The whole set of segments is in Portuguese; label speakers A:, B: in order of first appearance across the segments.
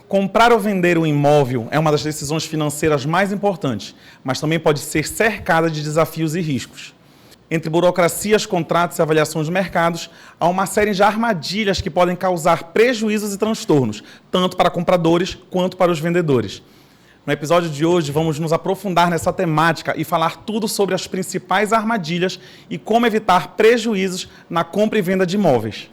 A: Comprar ou vender um imóvel é uma das decisões financeiras mais importantes, mas também pode ser cercada de desafios e riscos. Entre burocracias, contratos e avaliações de mercados, há uma série de armadilhas que podem causar prejuízos e transtornos, tanto para compradores quanto para os vendedores. No episódio de hoje, vamos nos aprofundar nessa temática e falar tudo sobre as principais armadilhas e como evitar prejuízos na compra e venda de imóveis.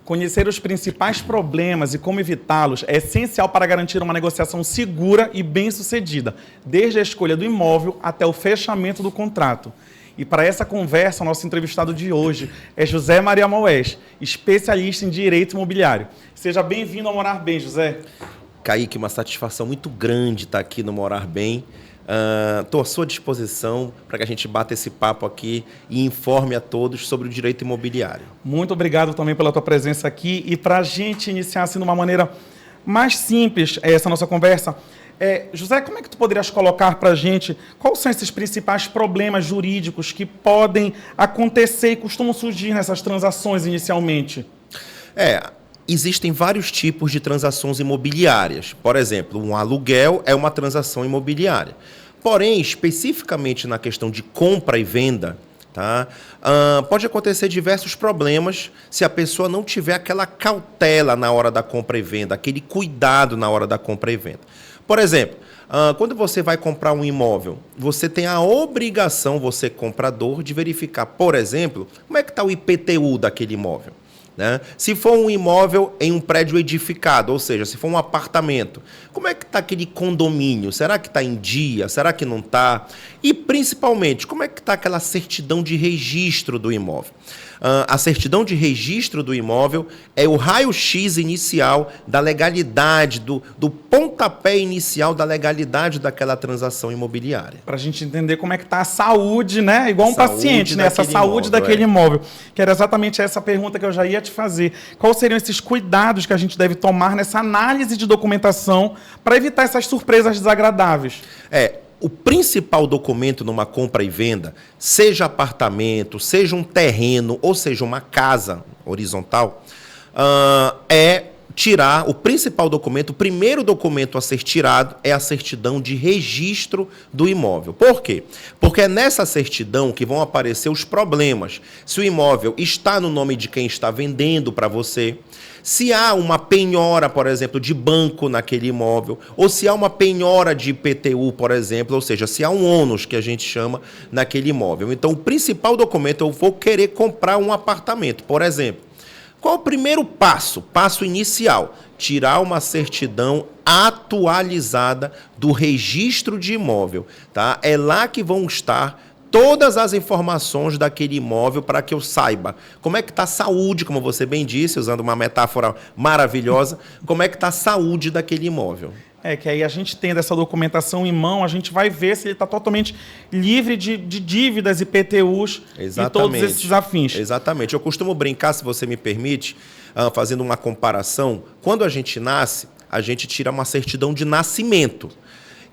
A: Conhecer os principais problemas e como evitá-los é essencial para garantir uma negociação segura e bem-sucedida, desde a escolha do imóvel até o fechamento do contrato. E para essa conversa, o nosso entrevistado de hoje é José Maria Moés, especialista em direito imobiliário. Seja bem-vindo ao Morar Bem, José.
B: Kaique, uma satisfação muito grande estar aqui no Morar Bem. Estou à sua disposição para que a gente bata esse papo aqui e informe a todos sobre o direito imobiliário.
A: Muito obrigado também pela tua presença aqui. E para a gente iniciar assim, de uma maneira mais simples essa nossa conversa, José, como é que tu poderias colocar para a gente quais são esses principais problemas jurídicos que podem acontecer e costumam surgir nessas transações inicialmente?
B: Existem vários tipos de transações imobiliárias. Por exemplo, um aluguel é uma transação imobiliária. Porém, especificamente na questão de compra e venda, pode acontecer diversos problemas se a pessoa não tiver aquela cautela na hora da compra e venda, aquele cuidado na hora da compra e venda. Por exemplo, quando você vai comprar um imóvel, você tem a obrigação, você comprador, de verificar, por exemplo, como é que está o IPTU daquele imóvel. Né? Se for um imóvel em um prédio edificado, ou seja, se for um apartamento, como é que está aquele condomínio? Será que está em dia? Será que não está? E, principalmente, como é que está aquela certidão de registro do imóvel? A certidão de registro do imóvel é o raio-x inicial da legalidade, do pontapé inicial da legalidade daquela transação imobiliária.
A: Para a gente entender como é que está a saúde, né? Igual um paciente, né? Essa saúde daquele imóvel. Que era exatamente essa pergunta que eu já ia te fazer. Quais seriam esses cuidados que a gente deve tomar nessa análise de documentação para evitar essas surpresas desagradáveis?
B: O principal documento numa compra e venda, seja apartamento, seja um terreno, ou seja uma casa horizontal, é tirar o principal documento, o primeiro documento a ser tirado é a certidão de registro do imóvel. Por quê? Porque é nessa certidão que vão aparecer os problemas. Se o imóvel está no nome de quem está vendendo para você, se há uma penhora, por exemplo, de banco naquele imóvel, ou se há uma penhora de IPTU, por exemplo, ou seja, se há um ônus, que a gente chama, naquele imóvel. Então, o principal documento, eu vou querer comprar um apartamento, por exemplo. Qual o primeiro passo? Passo inicial, tirar uma certidão atualizada do registro de imóvel. Tá? É lá que vão estar todas as informações daquele imóvel para que eu saiba como é que está a saúde, como você bem disse, usando uma metáfora maravilhosa, como é que está a saúde daquele imóvel.
A: Que aí a gente tendo essa documentação em mão, a gente vai ver se ele está totalmente livre de dívidas, IPTUs e todos esses afins.
B: Exatamente. Eu costumo brincar, se você me permite, fazendo uma comparação. Quando a gente nasce, a gente tira uma certidão de nascimento.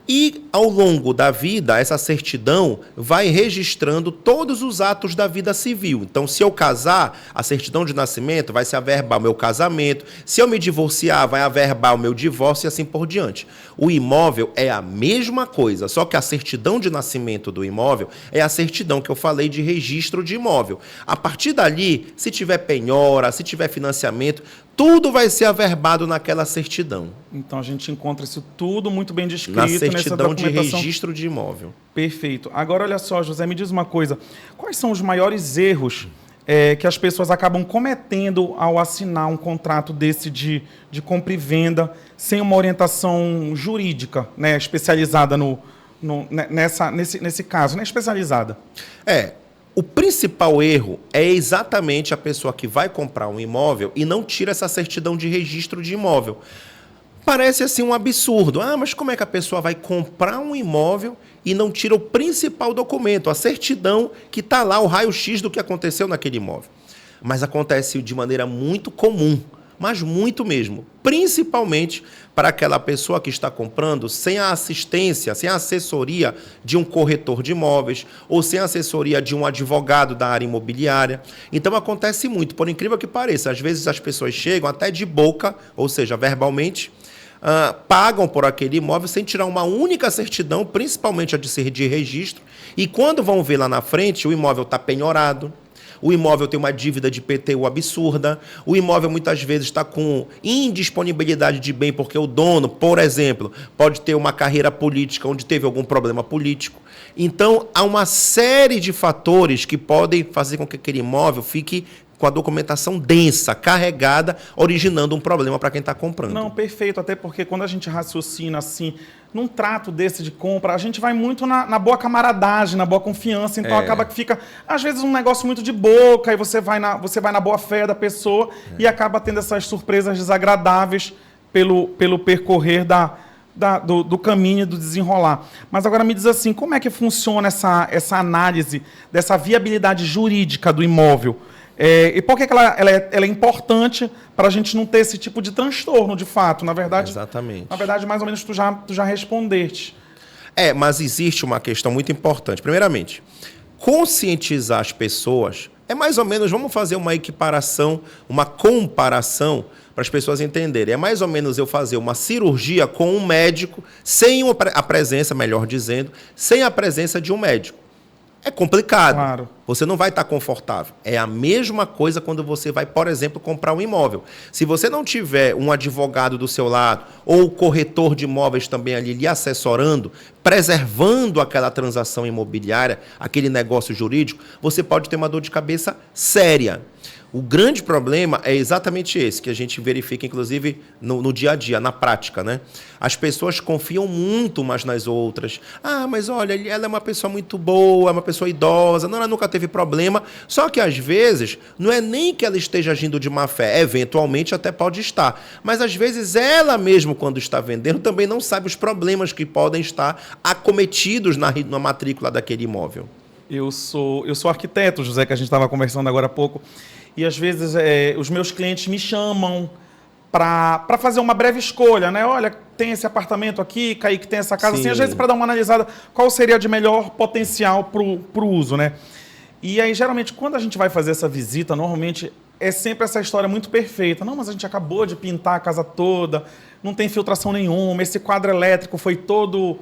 B: E, ao longo da vida, essa certidão vai registrando todos os atos da vida civil. Então, se eu casar, a certidão de nascimento vai se averbar o meu casamento. Se eu me divorciar, vai averbar o meu divórcio e assim por diante. O imóvel é a mesma coisa, só que a certidão de nascimento do imóvel é a certidão que eu falei de registro de imóvel. A partir dali, se tiver penhora, se tiver financiamento, tudo vai ser averbado naquela certidão.
A: Então, a gente encontra isso tudo muito bem descrito
B: na certidão de registro de imóvel.
A: Perfeito. Agora, olha só, José, me diz uma coisa. Quais são os maiores erros que as pessoas acabam cometendo ao assinar um contrato desse de compra e venda sem uma orientação jurídica, né, especializada nesse caso, né, especializada?
B: O principal erro é exatamente a pessoa que vai comprar um imóvel e não tira essa certidão de registro de imóvel. Parece assim um absurdo. Mas como é que a pessoa vai comprar um imóvel e não tira o principal documento, a certidão que está lá, o raio-x do que aconteceu naquele imóvel? Mas acontece de maneira muito comum. mas muito mesmo. Principalmente para aquela pessoa que está comprando sem a assistência, sem a assessoria de um corretor de imóveis ou sem a assessoria de um advogado da área imobiliária. Então acontece muito, por incrível que pareça, às vezes as pessoas chegam até de boca, ou seja, verbalmente, pagam por aquele imóvel sem tirar uma única certidão, principalmente a de ser de registro, e quando vão ver lá na frente, o imóvel está penhorado, o imóvel tem uma dívida de IPTU absurda, o imóvel muitas vezes está com indisponibilidade de bem, porque o dono, por exemplo, pode ter uma carreira política onde teve algum problema político. Então, há uma série de fatores que podem fazer com que aquele imóvel fique com a documentação densa, carregada, originando um problema para quem está comprando.
A: Não, perfeito, até porque quando a gente raciocina assim, num trato desse de compra, a gente vai muito na boa camaradagem, na boa confiança, então acaba que fica, às vezes, um negócio muito de boca, e você vai na boa fé da pessoa e acaba tendo essas surpresas desagradáveis pelo percorrer do caminho, do desenrolar. Mas agora me diz assim, como é que funciona essa análise dessa viabilidade jurídica do imóvel? E por que ela é importante para a gente não ter esse tipo de transtorno, de fato? Na verdade,
B: exatamente.
A: Na verdade, mais ou menos, tu já respondeste.
B: Mas existe uma questão muito importante. Primeiramente, conscientizar as pessoas é mais ou menos, vamos fazer uma equiparação, uma comparação para as pessoas entenderem. É mais ou menos eu fazer uma cirurgia com um médico, sem a presença, melhor dizendo, sem a presença de um médico. É complicado.
A: Claro.
B: Você não vai estar confortável. É a mesma coisa quando você vai, por exemplo, comprar um imóvel. Se você não tiver um advogado do seu lado ou o corretor de imóveis também ali lhe assessorando, preservando aquela transação imobiliária, aquele negócio jurídico, você pode ter uma dor de cabeça séria. O grande problema é exatamente esse, que a gente verifica, inclusive, no dia a dia, na prática, né? As pessoas confiam muito umas nas outras. Mas olha, ela é uma pessoa muito boa, é uma pessoa idosa, ela nunca teve problema. Só que, às vezes, não é nem que ela esteja agindo de má fé, eventualmente até pode estar. Mas, às vezes, ela mesmo, quando está vendendo, também não sabe os problemas que podem estar acometidos na matrícula daquele imóvel.
A: Eu sou arquiteto, José, que a gente estava conversando agora há pouco. E, às vezes, os meus clientes me chamam para fazer uma breve escolha, né? Olha, tem esse apartamento aqui, Kaique tem essa casa. Assim, às vezes, para dar uma analisada, qual seria de melhor potencial para o uso, né? E aí, geralmente, quando a gente vai fazer essa visita, normalmente, é sempre essa história muito perfeita. Não, mas a gente acabou de pintar a casa toda, não tem filtração nenhuma, esse quadro elétrico foi todo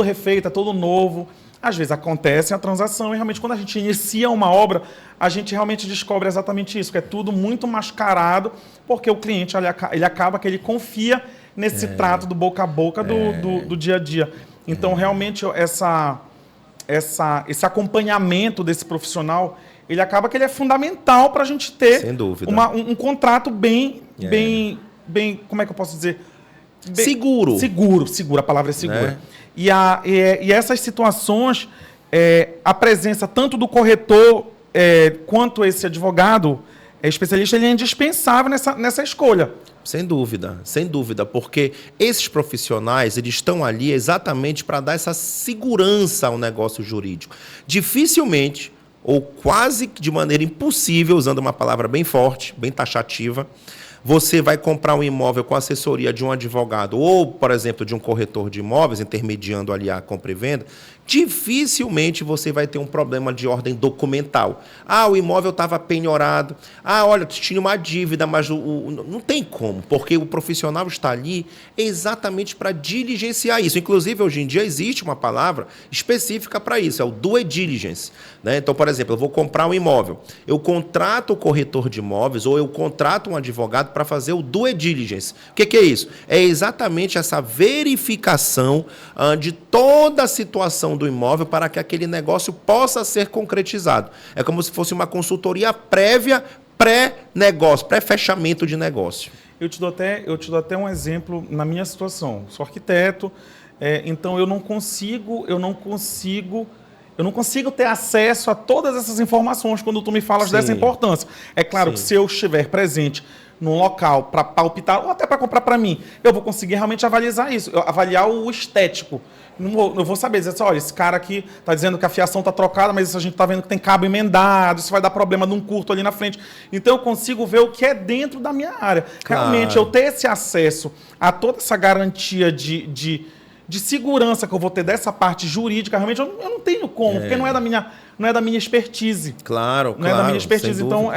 A: refeito, é todo novo. Às vezes acontece a transação e realmente quando a gente inicia uma obra, a gente realmente descobre exatamente isso, que é tudo muito mascarado, porque o cliente ele acaba que ele confia nesse trato do boca a boca do dia a dia. Então, realmente, esse acompanhamento desse profissional, ele acaba que ele é fundamental para a gente ter
B: sem dúvida.
A: Um contrato bem, como é que eu posso dizer?
B: Seguro.
A: Seguro, a palavra é segura.
B: Né?
A: E essas situações, a presença tanto do corretor quanto esse advogado especialista, ele é indispensável nessa escolha.
B: Sem dúvida, porque esses profissionais, eles estão ali exatamente para dar essa segurança ao negócio jurídico. Dificilmente, ou quase de maneira impossível, usando uma palavra bem forte, bem taxativa, você vai comprar um imóvel com assessoria de um advogado ou, por exemplo, de um corretor de imóveis, intermediando ali a compra e venda, dificilmente você vai ter um problema de ordem documental. O imóvel estava penhorado. Olha, tinha uma dívida, mas não tem como, porque o profissional está ali exatamente para diligenciar isso. Inclusive, hoje em dia, existe uma palavra específica para isso, é o due diligence. Né? Então, por exemplo, eu vou comprar um imóvel. Eu contrato o corretor de imóveis ou eu contrato um advogado para fazer o due diligence. O que é isso? É exatamente essa verificação de toda a situação do imóvel para que aquele negócio possa ser concretizado. É como se fosse uma consultoria prévia, pré-negócio, pré-fechamento de negócio.
A: Eu te dou até um exemplo na minha situação. Sou arquiteto, então eu não consigo ter acesso a todas essas informações quando tu me falas dessa importância. É claro que se eu estiver presente num local para palpitar ou até para comprar para mim, eu vou conseguir realmente avaliar isso, avaliar o estético. Não vou saber, dizer assim, olha, esse cara aqui está dizendo que a fiação está trocada, mas a gente está vendo que tem cabo emendado, isso vai dar problema num curto ali na frente. Então eu consigo ver o que é dentro da minha área.
B: Claro.
A: Realmente, eu ter esse acesso a toda essa garantia de segurança que eu vou ter dessa parte jurídica, realmente eu não tenho como, porque não é da minha expertise.
B: Claro,
A: Não é da minha expertise. Então,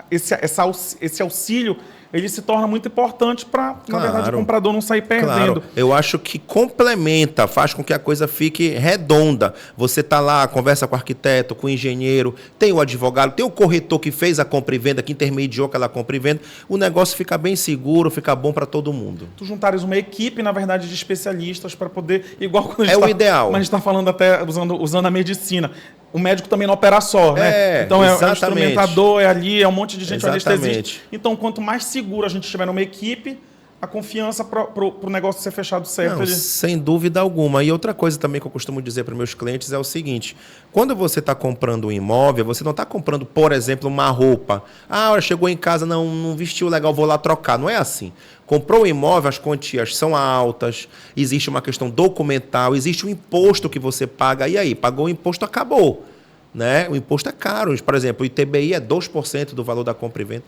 A: esse auxílio, ele se torna muito importante para, na verdade, o comprador não sair perdendo.
B: Claro. Eu acho que complementa, faz com que a coisa fique redonda. Você está lá, conversa com o arquiteto, com o engenheiro, tem o advogado, tem o corretor que fez a compra e venda, que intermediou aquela compra e venda. O negócio fica bem seguro, fica bom para todo mundo.
A: Tu juntares uma equipe, na verdade, de especialistas para poder... Igual quando a gente
B: o ideal.
A: Mas a gente está falando até usando a medicina. O médico também não opera só, né? Então é o instrumentador, é ali, é um monte de gente, o anestesista. Então, quanto mais seguro a gente estiver numa equipe, a confiança para o negócio ser fechado certo.
B: Não, sem dúvida alguma. E outra coisa também que eu costumo dizer para meus clientes é o seguinte: quando você está comprando um imóvel, você não está comprando, por exemplo, uma roupa. Ah, chegou em casa, não vestiu legal, vou lá trocar. Não é assim. Comprou o imóvel, as quantias são altas, existe uma questão documental, existe um imposto que você paga. E aí, pagou o imposto, acabou. Né? O imposto é caro. Por exemplo, o ITBI é 2% do valor da compra e venda.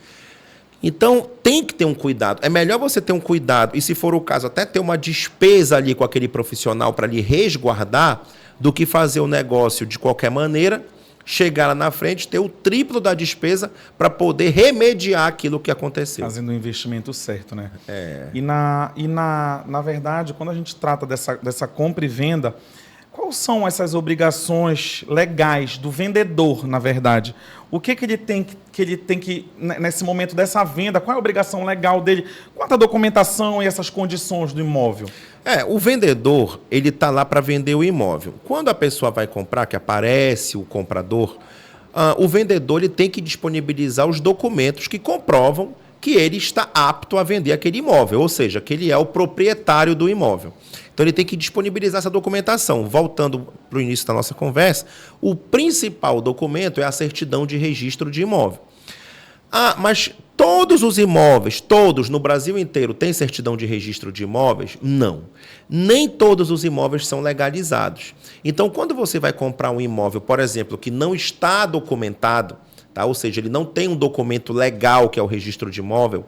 B: Então, tem que ter um cuidado. É melhor você ter um cuidado e, se for o caso, até ter uma despesa ali com aquele profissional para lhe resguardar, do que fazer o negócio de qualquer maneira, chegar lá na frente, ter o triplo da despesa para poder remediar aquilo que aconteceu.
A: Fazendo o investimento certo, né? E, na verdade, quando a gente trata dessa compra e venda, quais são essas obrigações legais do vendedor, na verdade? O que ele tem que, nesse momento dessa venda, qual é a obrigação legal dele? Quanto à documentação e essas condições do imóvel?
B: O vendedor, ele está lá para vender o imóvel. Quando a pessoa vai comprar, que aparece o comprador, o vendedor ele tem que disponibilizar os documentos que comprovam que ele está apto a vender aquele imóvel, ou seja, que ele é o proprietário do imóvel. Então, ele tem que disponibilizar essa documentação. Voltando para o início da nossa conversa, o principal documento é a certidão de registro de imóvel. Mas todos os imóveis, todos no Brasil inteiro, têm certidão de registro de imóveis? Não. Nem todos os imóveis são legalizados. Então, quando você vai comprar um imóvel, por exemplo, que não está documentado, tá? Ou seja, ele não tem um documento legal, que é o registro de imóvel,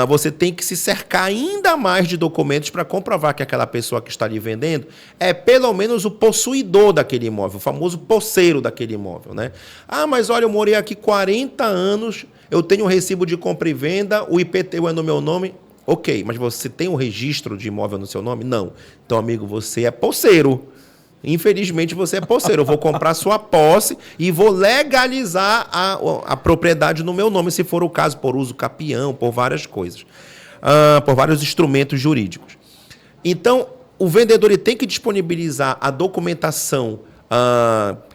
B: você tem que se cercar ainda mais de documentos para comprovar que aquela pessoa que está lhe vendendo é pelo menos o possuidor daquele imóvel, o famoso posseiro daquele imóvel, né? Mas olha, eu morei aqui 40 anos, eu tenho um recibo de compra e venda, o IPTU é no meu nome. Ok, mas você tem um registro de imóvel no seu nome? Não. Então, amigo, você é posseiro. Infelizmente, você é posseiro. Eu vou comprar sua posse e vou legalizar a propriedade no meu nome, se for o caso, por uso capião, por várias coisas, por vários instrumentos jurídicos. Então, o vendedor ele tem que disponibilizar a documentação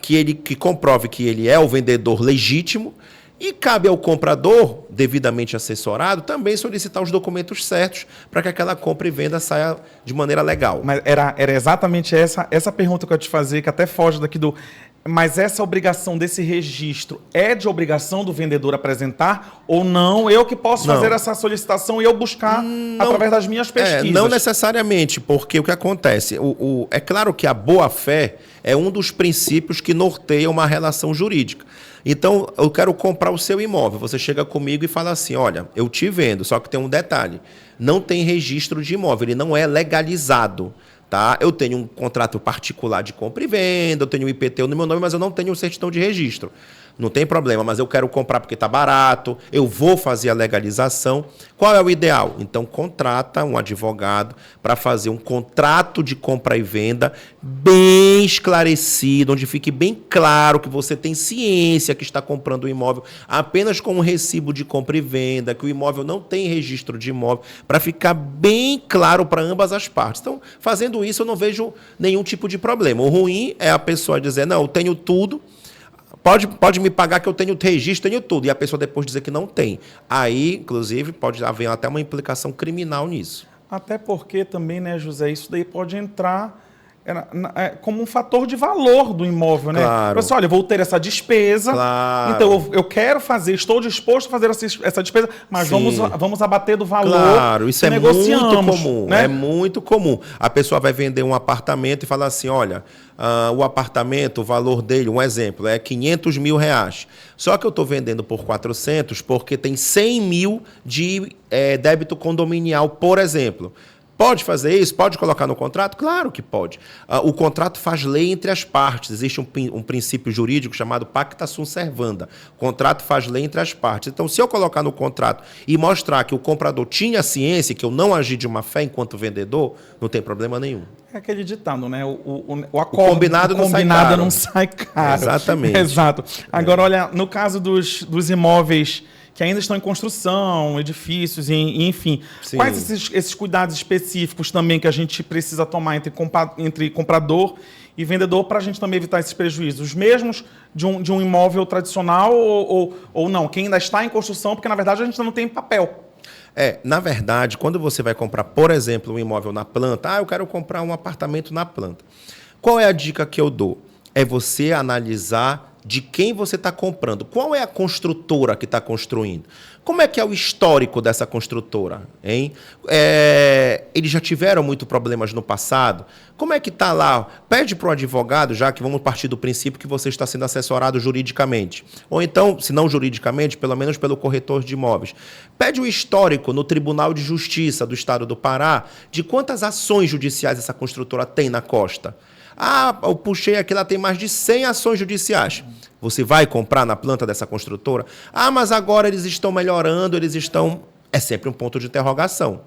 B: que comprove que ele é o vendedor legítimo. E cabe ao comprador, devidamente assessorado, também solicitar os documentos certos para que aquela compra e venda saia de maneira legal.
A: Mas era exatamente essa pergunta que eu ia te fazer, que até foge daqui do... Mas essa obrigação desse registro é de obrigação do vendedor apresentar ou não? Eu que posso fazer essa solicitação e eu buscar através das minhas pesquisas?
B: Não necessariamente, porque o que acontece? É claro que a boa-fé é um dos princípios que norteia uma relação jurídica. Então, eu quero comprar o seu imóvel. Você chega comigo e fala assim, olha, eu te vendo, só que tem um detalhe. Não tem registro de imóvel, ele não é legalizado. Tá? Eu tenho um contrato particular de compra e venda, eu tenho um IPTU no meu nome, mas eu não tenho certidão de registro. Não tem problema, mas eu quero comprar porque está barato, eu vou fazer a legalização. Qual é o ideal? Então, contrata um advogado para fazer um contrato de compra e venda bem esclarecido, onde fique bem claro que você tem ciência que está comprando o imóvel apenas com um recibo de compra e venda, que o imóvel não tem registro de imóvel, para ficar bem claro para ambas as partes. Então, fazendo isso, eu não vejo nenhum tipo de problema. O ruim é a pessoa dizer, não, eu tenho tudo, pode me pagar que eu tenho registro, tenho tudo. E a pessoa depois dizer que não tem. Aí, inclusive, pode haver até uma implicação criminal nisso.
A: Até porque também, né, José, isso daí pode entrar como um fator de valor do imóvel, né?
B: Claro.
A: Assim, olha, eu vou ter essa despesa,
B: Claro.
A: então eu quero fazer, estou disposto a fazer essa despesa, mas vamos abater do valor.
B: Claro, isso é muito comum,
A: né?
B: é muito comum. A pessoa vai vender um apartamento e fala assim, olha, o apartamento, o valor dele, um exemplo, é 500 mil reais. Só que eu estou vendendo por 400 porque tem 100 mil de débito condominial, por exemplo. Pode fazer isso? Pode colocar no contrato? Claro que pode. O contrato faz lei entre as partes. Existe um princípio jurídico chamado pacta sunt servanda. O contrato faz lei entre as partes. Então, se eu colocar no contrato e mostrar que o comprador tinha ciência, que eu não agi de má fé enquanto vendedor, não tem problema nenhum.
A: É aquele ditado, né? O
B: combinado
A: não sai caro.
B: Exatamente.
A: Exato. Agora, olha, no caso dos imóveis que ainda estão em construção, edifícios, enfim.
B: Sim.
A: Quais esses cuidados específicos também que a gente precisa tomar entre comprador e vendedor para a gente também evitar esses prejuízos? Os mesmos de um imóvel tradicional ou não? Que ainda está em construção, porque na verdade a gente ainda não tem papel.
B: Na verdade, quando você vai comprar, por exemplo, um imóvel na planta, eu quero comprar um apartamento na planta. Qual é a dica que eu dou? É você analisar de quem você está comprando. Qual é a construtora que está construindo? Como é que é o histórico dessa construtora? Hein? Eles já tiveram muitos problemas no passado? Como é que está lá? Pede para o advogado, já que vamos partir do princípio que você está sendo assessorado juridicamente. Ou então, se não juridicamente, pelo menos pelo corretor de imóveis. Pede o histórico no Tribunal de Justiça do Estado do Pará de quantas ações judiciais essa construtora tem na costa. Eu puxei aqui, ela tem mais de 100 ações judiciais. Você vai comprar na planta dessa construtora? Mas agora eles estão melhorando, É sempre um ponto de interrogação.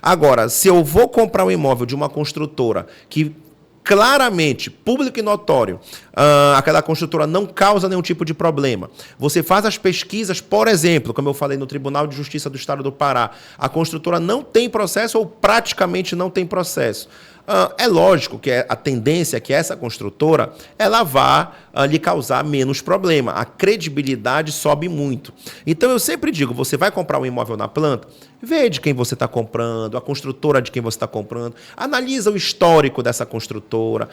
B: Agora, se eu vou comprar um imóvel de uma construtora que claramente, público e notório, aquela construtora não causa nenhum tipo de problema. Você faz as pesquisas, por exemplo, como eu falei no Tribunal de Justiça do Estado do Pará, a construtora não tem processo ou praticamente não tem processo. É lógico que a tendência é que essa construtora ela vá lhe causar menos problema. A credibilidade sobe muito. Então, eu sempre digo, você vai comprar um imóvel na planta, vê de quem você está comprando, a construtora de quem você está comprando, analisa o histórico dessa construtora,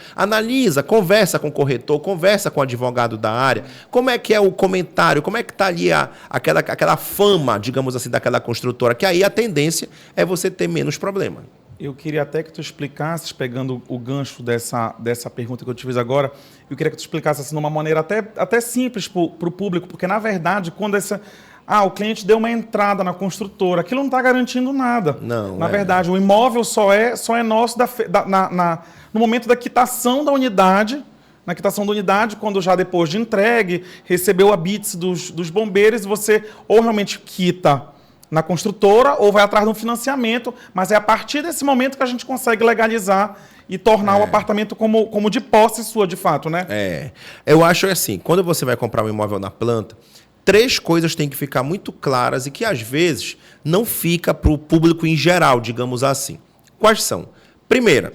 B: conversa com o corretor, conversa com o advogado da área, como é que é o comentário, como é que está ali aquela fama, digamos assim, daquela construtora, que aí a tendência é você ter menos problema.
A: Eu queria até que tu explicasses, pegando o gancho dessa pergunta que eu te fiz agora, eu queria que tu explicasses assim, de uma maneira até simples para o público, porque, na verdade, quando o cliente deu uma entrada na construtora, aquilo não está garantindo nada.
B: Não.
A: Na verdade, o imóvel só é nosso no momento da quitação da unidade. Na quitação da unidade, quando já depois de entregue, recebeu a BITS dos bombeiros, você ou realmente quita na construtora ou vai atrás de um financiamento, mas é a partir desse momento que a gente consegue legalizar e tornar o apartamento como de posse sua, de fato, né?
B: Eu acho assim, quando você vai comprar um imóvel na planta, 3 coisas têm que ficar muito claras e que, às vezes, não fica para o público em geral, digamos assim. Quais são? Primeira,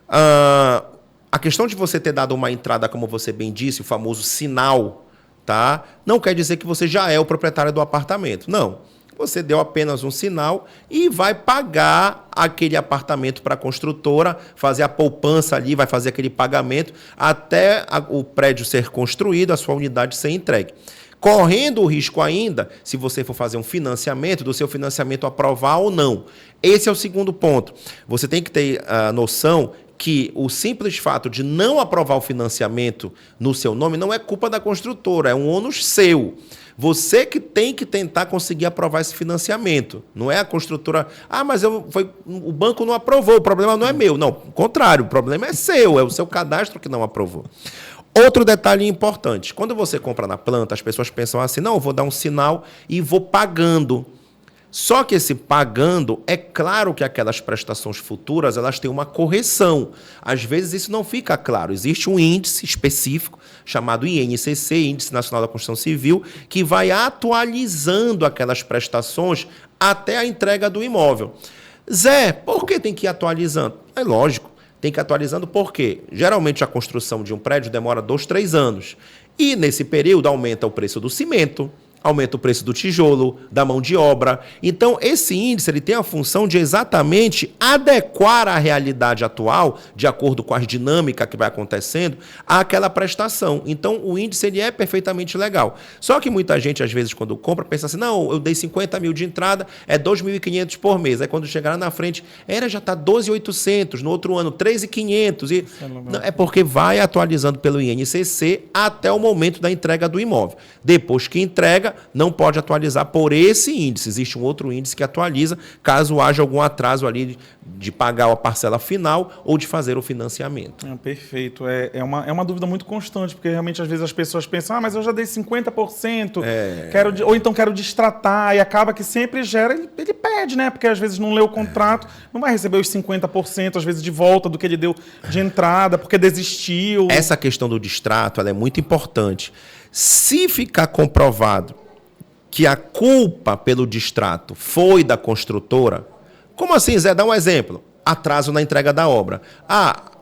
B: a questão de você ter dado uma entrada, como você bem disse, o famoso sinal, tá? Não quer dizer que você já é o proprietário do apartamento. Não. Você deu apenas um sinal e vai pagar aquele apartamento para a construtora, fazer a poupança ali, vai fazer aquele pagamento até o prédio ser construído, a sua unidade ser entregue. Correndo o risco ainda, se você for fazer um financiamento, do seu financiamento aprovar ou não. Esse é o segundo ponto. Você tem que ter a noção que o simples fato de não aprovar o financiamento no seu nome não é culpa da construtora, é um ônus seu. Você que tem que tentar conseguir aprovar esse financiamento. Não é a construtora, mas o banco não aprovou, o problema não é meu. Não, ao contrário, o problema é seu, é o seu cadastro que não aprovou. Outro detalhe importante, quando você compra na planta, as pessoas pensam assim, não, eu vou dar um sinal e vou pagando. Só que esse pagando, é claro que aquelas prestações futuras, elas têm uma correção. Às vezes isso não fica claro. Existe um índice específico, chamado INCC, Índice Nacional da Construção Civil, que vai atualizando aquelas prestações até a entrega do imóvel. Zé, por que tem que ir atualizando? É lógico, tem que ir atualizando porque geralmente a construção de um prédio demora 2, 3 anos. E nesse período aumenta o preço do cimento, aumenta o preço do tijolo, da mão de obra. Então, esse índice ele tem a função de exatamente adequar a realidade atual, de acordo com a dinâmica que vai acontecendo, àquela prestação. Então, o índice ele é perfeitamente legal. Só que muita gente, às vezes, quando compra, pensa assim, não, eu dei 50 mil de entrada, é 2.500 por mês. Aí, quando chegar lá na frente, já está 12.800, no outro ano, 3.500. Não, é porque vai atualizando pelo INCC até o momento da entrega do imóvel. Depois que entrega, não pode atualizar por esse índice. Existe um outro índice que atualiza caso haja algum atraso ali de pagar a parcela final ou de fazer o financiamento.
A: Perfeito. É uma dúvida muito constante, porque realmente às vezes as pessoas pensam, mas eu já dei 50%, ou então quero destratar, e acaba que sempre gera, ele pede, né? Porque às vezes não lê o contrato, não vai receber os 50%, às vezes de volta do que ele deu de entrada, porque desistiu.
B: Essa questão do distrato ela é muito importante. Se ficar comprovado que a culpa pelo distrato foi da construtora, como assim, Zé? Dá um exemplo. Atraso na entrega da obra.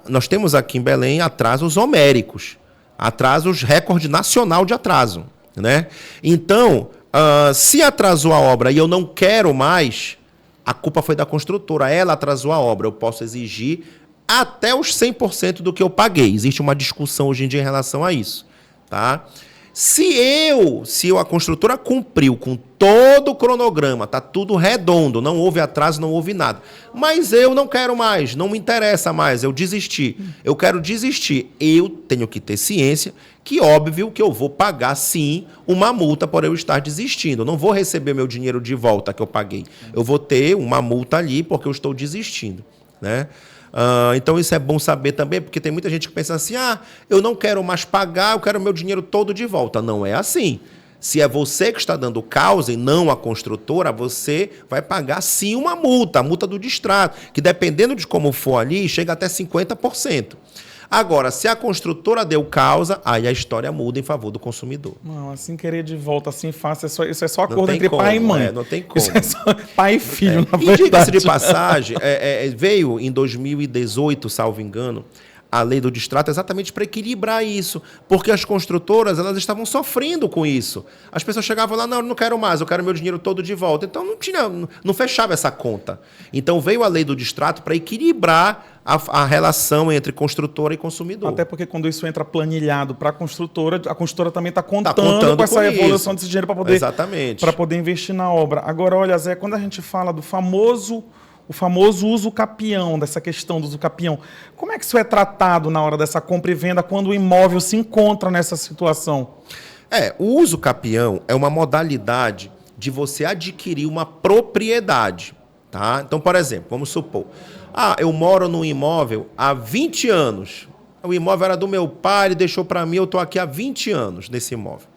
B: Nós temos aqui em Belém atrasos homéricos, atrasos recorde nacional de atraso, né? Então, se atrasou a obra e eu não quero mais, a culpa foi da construtora, ela atrasou a obra, eu posso exigir até os 100% do que eu paguei. Existe uma discussão hoje em dia em relação a isso, tá? Se a construtora cumpriu com todo o cronograma, tá tudo redondo, não houve atraso, não houve nada, mas eu não quero mais, não me interessa mais, eu desisti, eu quero desistir, eu tenho que ter ciência que óbvio que eu vou pagar sim uma multa por eu estar desistindo, eu não vou receber meu dinheiro de volta que eu paguei, eu vou ter uma multa ali porque eu estou desistindo, né? Então isso é bom saber também, porque tem muita gente que pensa assim, eu não quero mais pagar, eu quero meu dinheiro todo de volta. Não é assim. Se é você que está dando causa e não a construtora, você vai pagar sim uma multa, a multa do distrato, que dependendo de como for ali, chega até 50%. Agora, se a construtora deu causa, aí a história muda em favor do consumidor.
A: Não, assim querer de volta assim fácil, isso é só acordo entre pai e mãe.
B: Não tem como.
A: Isso é só pai e filho, na verdade.
B: E diga-se de passagem, veio em 2018, salvo engano, a lei do distrato exatamente para equilibrar isso, porque as construtoras elas estavam sofrendo com isso. As pessoas chegavam lá, não quero mais, eu quero meu dinheiro todo de volta. Então não fechava essa conta. Então veio a lei do distrato para equilibrar a relação entre construtora e consumidor.
A: Até porque quando isso entra planilhado para a construtora também está contando com essa evolução desse dinheiro para poder investir na obra. Agora, olha, Zé, quando a gente fala do famoso uso capião, dessa questão do uso capião, como é que isso é tratado na hora dessa compra e venda quando o imóvel se encontra nessa situação?
B: O uso capião é uma modalidade de você adquirir uma propriedade, tá? Então, por exemplo, vamos supor, eu moro num imóvel há 20 anos, o imóvel era do meu pai, ele deixou para mim, eu estou aqui há 20 anos nesse imóvel.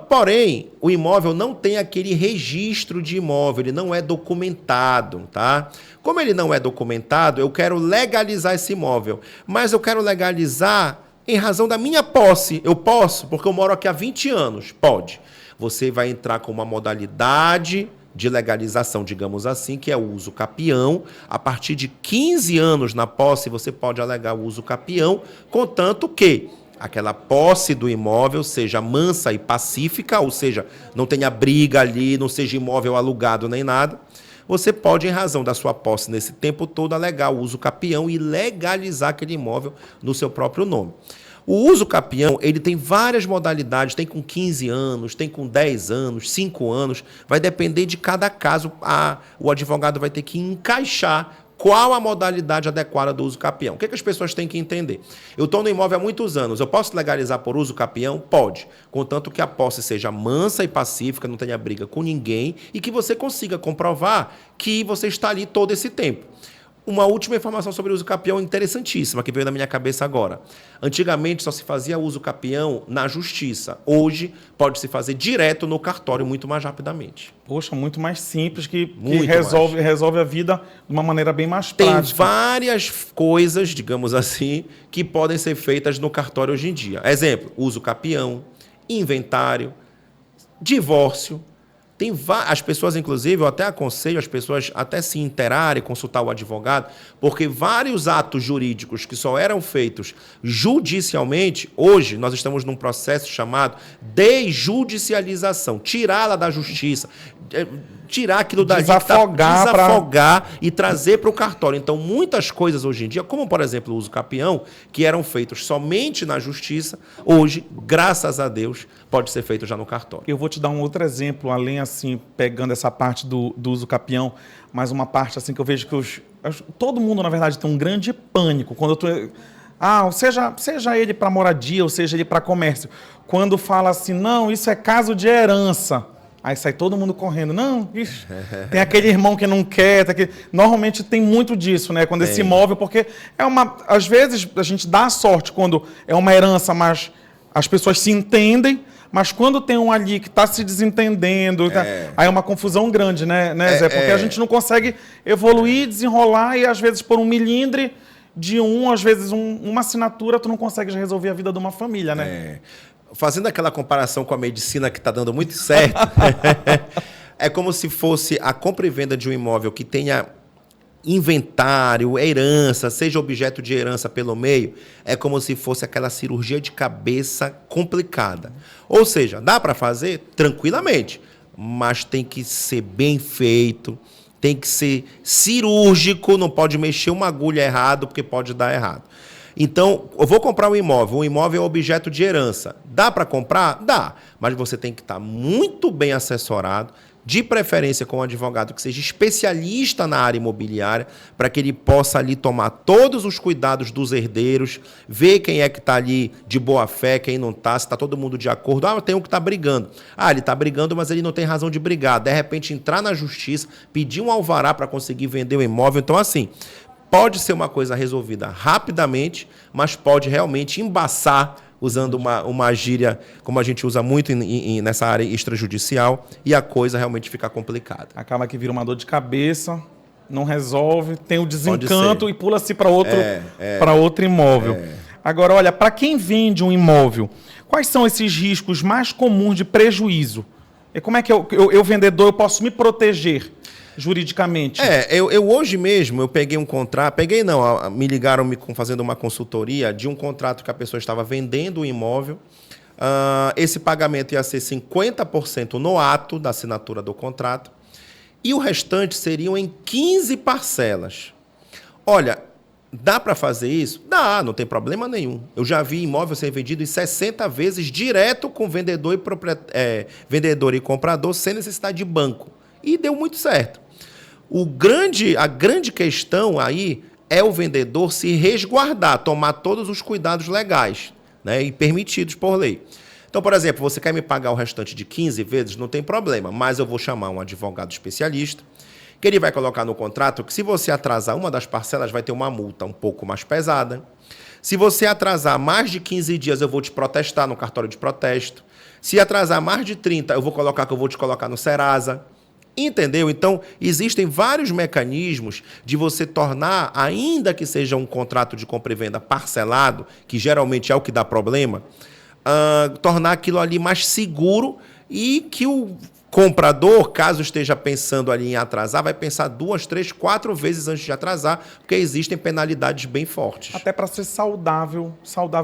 B: Porém, o imóvel não tem aquele registro de imóvel, ele não é documentado, tá? Como ele não é documentado, eu quero legalizar esse imóvel, mas eu quero legalizar em razão da minha posse. Eu posso, porque eu moro aqui há 20 anos. Pode. Você vai entrar com uma modalidade de legalização, digamos assim, que é o uso capião. A partir de 15 anos na posse, você pode alegar o uso capião, contanto que aquela posse do imóvel seja mansa e pacífica, ou seja, não tenha briga ali, não seja imóvel alugado nem nada. Você pode, em razão da sua posse nesse tempo todo, alegar o uso capião e legalizar aquele imóvel no seu próprio nome. O uso capião, ele tem várias modalidades, tem com 15 anos, tem com 10 anos, 5 anos, vai depender de cada caso. O advogado vai ter que encaixar qual a modalidade adequada do uso capião. O que as pessoas têm que entender? Eu estou no imóvel há muitos anos, eu posso legalizar por uso capião? Pode, contanto que a posse seja mansa e pacífica, não tenha briga com ninguém e que você consiga comprovar que você está ali todo esse tempo. Uma última informação sobre o uso capião interessantíssima, que veio na minha cabeça agora. Antigamente só se fazia uso capião na justiça. Hoje pode-se fazer direto no cartório, muito mais rapidamente.
A: Poxa, muito mais simples, que resolve a vida de uma maneira bem mais prática.
B: Tem várias coisas, digamos assim, que podem ser feitas no cartório hoje em dia. Exemplo, uso capião, inventário, divórcio, As pessoas, inclusive, eu até aconselho as pessoas até se interarem, consultar o advogado, porque vários atos jurídicos que só eram feitos judicialmente, hoje nós estamos num processo chamado desjudicialização, tirá-la da justiça, tirar aquilo da desafogar e trazer para o cartório. Então, muitas coisas hoje em dia, como por exemplo o uso capião, que eram feitos somente na justiça, hoje, graças a Deus, pode ser feito já no cartório.
A: Eu vou te dar um outro exemplo, além assim, pegando essa parte do uso capião, mas uma parte assim que eu vejo que todo mundo, na verdade, tem um grande pânico quando eu tô... seja ele para moradia, ou seja ele para comércio. Quando fala assim, não, isso é caso de herança. Aí sai todo mundo correndo. Não, ixi, tem aquele irmão que não quer. Normalmente tem muito disso, né? Quando esse imóvel, porque às vezes a gente dá sorte quando é uma herança, mas as pessoas se entendem, mas quando tem um ali que está se desentendendo, aí é uma confusão grande, né Zé? Porque a gente não consegue evoluir, desenrolar, e às vezes por um milindre às vezes uma assinatura, tu não consegues resolver a vida de uma família, né?
B: Fazendo aquela comparação com a medicina que está dando muito certo, é como se fosse a compra e venda de um imóvel que tenha inventário, herança, seja objeto de herança pelo meio, é como se fosse aquela cirurgia de cabeça complicada. Ou seja, dá para fazer tranquilamente, mas tem que ser bem feito, tem que ser cirúrgico, não pode mexer uma agulha errado, porque pode dar errado. Então, eu vou comprar um imóvel é objeto de herança. Dá para comprar? Dá, mas você tem que estar muito bem assessorado, de preferência com um advogado que seja especialista na área imobiliária, para que ele possa ali tomar todos os cuidados dos herdeiros, ver quem é que está ali de boa fé, quem não está, se está todo mundo de acordo. Tem um que está brigando. Ele está brigando, mas ele não tem razão de brigar. De repente, entrar na justiça, pedir um alvará para conseguir vender o imóvel. Então, assim, pode ser uma coisa resolvida rapidamente, mas pode realmente embaçar, usando uma gíria, como a gente usa muito nessa área extrajudicial, e a coisa realmente fica complicada.
A: Acaba que vira uma dor de cabeça, não resolve, tem o desencanto e pula-se para outro imóvel. Agora, olha, para quem vende um imóvel, quais são esses riscos mais comuns de prejuízo? E como é que eu vendedor, eu posso me proteger juridicamente?
B: Eu hoje mesmo, eu peguei um contrato, me ligaram fazendo uma consultoria de um contrato que a pessoa estava vendendo o imóvel. Esse pagamento ia ser 50% no ato da assinatura do contrato e o restante seriam em 15 parcelas. Olha, dá para fazer isso? Dá, não tem problema nenhum. Eu já vi imóvel ser vendido em 60 vezes direto com vendedor e comprador sem necessidade de banco. E deu muito certo. A grande questão aí é o vendedor se resguardar, tomar todos os cuidados legais, né, e permitidos por lei. Então, por exemplo, você quer me pagar o restante de 15 vezes, não tem problema, mas eu vou chamar um advogado especialista, que ele vai colocar no contrato que se você atrasar uma das parcelas, vai ter uma multa um pouco mais pesada. Se você atrasar mais de 15 dias, eu vou te protestar no cartório de protesto. Se atrasar mais de 30, eu vou te colocar no Serasa. Entendeu? Então, existem vários mecanismos de você tornar, ainda que seja um contrato de compra e venda parcelado, que geralmente é o que dá problema, tornar aquilo ali mais seguro e que o comprador, caso esteja pensando ali em atrasar, vai pensar 2, 3, 4 vezes antes de atrasar, porque existem penalidades bem fortes.
A: Até para ser saudável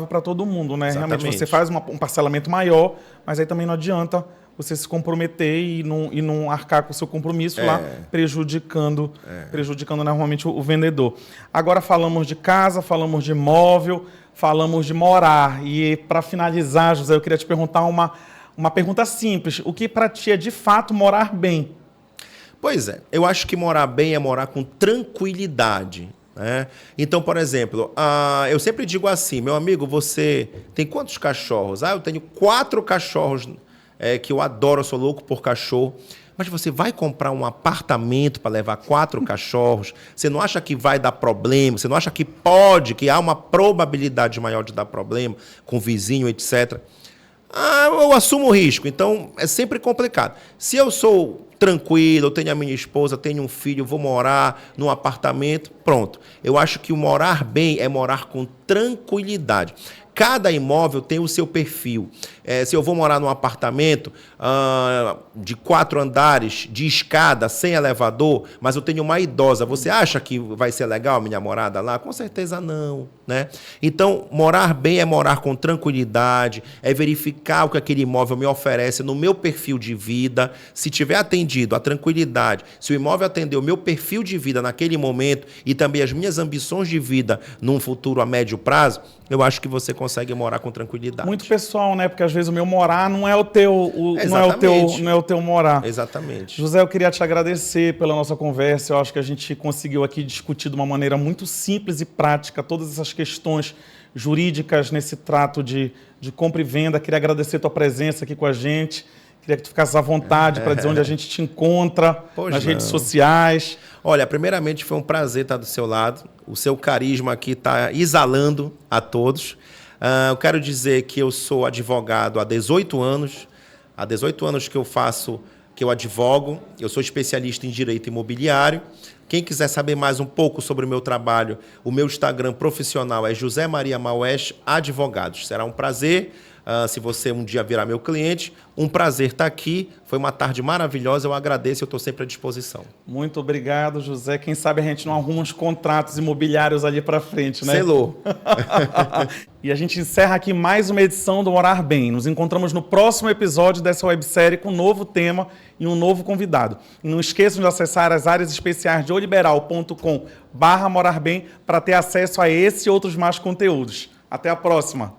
A: para todo mundo, né?
B: Exatamente.
A: Realmente você faz um parcelamento maior, mas aí também não adianta você se comprometer e não arcar com o seu compromisso lá, prejudicando normalmente o vendedor. Agora falamos de casa, falamos de imóvel, falamos de morar. E para finalizar, José, eu queria te perguntar uma pergunta simples. O que para ti é de fato morar bem?
B: Pois é, eu acho que morar bem é morar com tranquilidade. Né? Então, por exemplo, eu sempre digo assim, meu amigo, você tem quantos cachorros? Eu tenho 4 cachorros, que eu adoro, eu sou louco por cachorro. Mas você vai comprar um apartamento para levar 4 cachorros? Você não acha que vai dar problema? Você não acha que há uma probabilidade maior de dar problema com o vizinho, etc.? Eu assumo o risco, então é sempre complicado. Se eu sou tranquilo, eu tenho a minha esposa, tenho um filho, vou morar num apartamento, pronto. Eu acho que o morar bem é morar com tranquilidade. cada imóvel tem o seu perfil. Se eu vou morar num apartamento de 4 andares, de escada, sem elevador, mas eu tenho uma idosa, você acha que vai ser legal minha morada lá? Com certeza não, né? Então, morar bem é morar com tranquilidade, é verificar o que aquele imóvel me oferece no meu perfil de vida. Se tiver atendido a tranquilidade, se o imóvel atender o meu perfil de vida naquele momento e também as minhas ambições de vida num futuro a médio prazo, eu acho que você consegue morar com tranquilidade.
A: Muito pessoal, né? Porque às vezes o meu morar não é o teu, não é o teu morar.
B: Exatamente.
A: José, eu queria te agradecer pela nossa conversa. Eu acho que a gente conseguiu aqui discutir de uma maneira muito simples e prática todas essas questões jurídicas nesse trato de compra e venda. Queria agradecer a tua presença aqui com a gente. Queria que tu ficasse à vontade para dizer onde a gente te encontra, nas redes sociais.
B: Olha, primeiramente foi um prazer estar do seu lado. O seu carisma aqui está exalando a todos. Eu quero dizer que eu sou advogado há 18 anos. Há 18 anos que eu advogo. Eu sou especialista em direito imobiliário. Quem quiser saber mais um pouco sobre o meu trabalho, o meu Instagram profissional é José Maria Maués Advogados. Será um prazer. Se você um dia virar meu cliente, um prazer estar aqui. Foi uma tarde maravilhosa, eu agradeço e eu estou sempre à disposição.
A: Muito obrigado, José. Quem sabe a gente não arruma uns contratos imobiliários ali para frente, né?
B: Selou.
A: E a gente encerra aqui mais uma edição do Morar Bem. Nos encontramos no próximo episódio dessa websérie com um novo tema e um novo convidado. E não esqueçam de acessar as áreas especiais de oliberal.com/morarbem para ter acesso a esse e outros mais conteúdos. Até a próxima!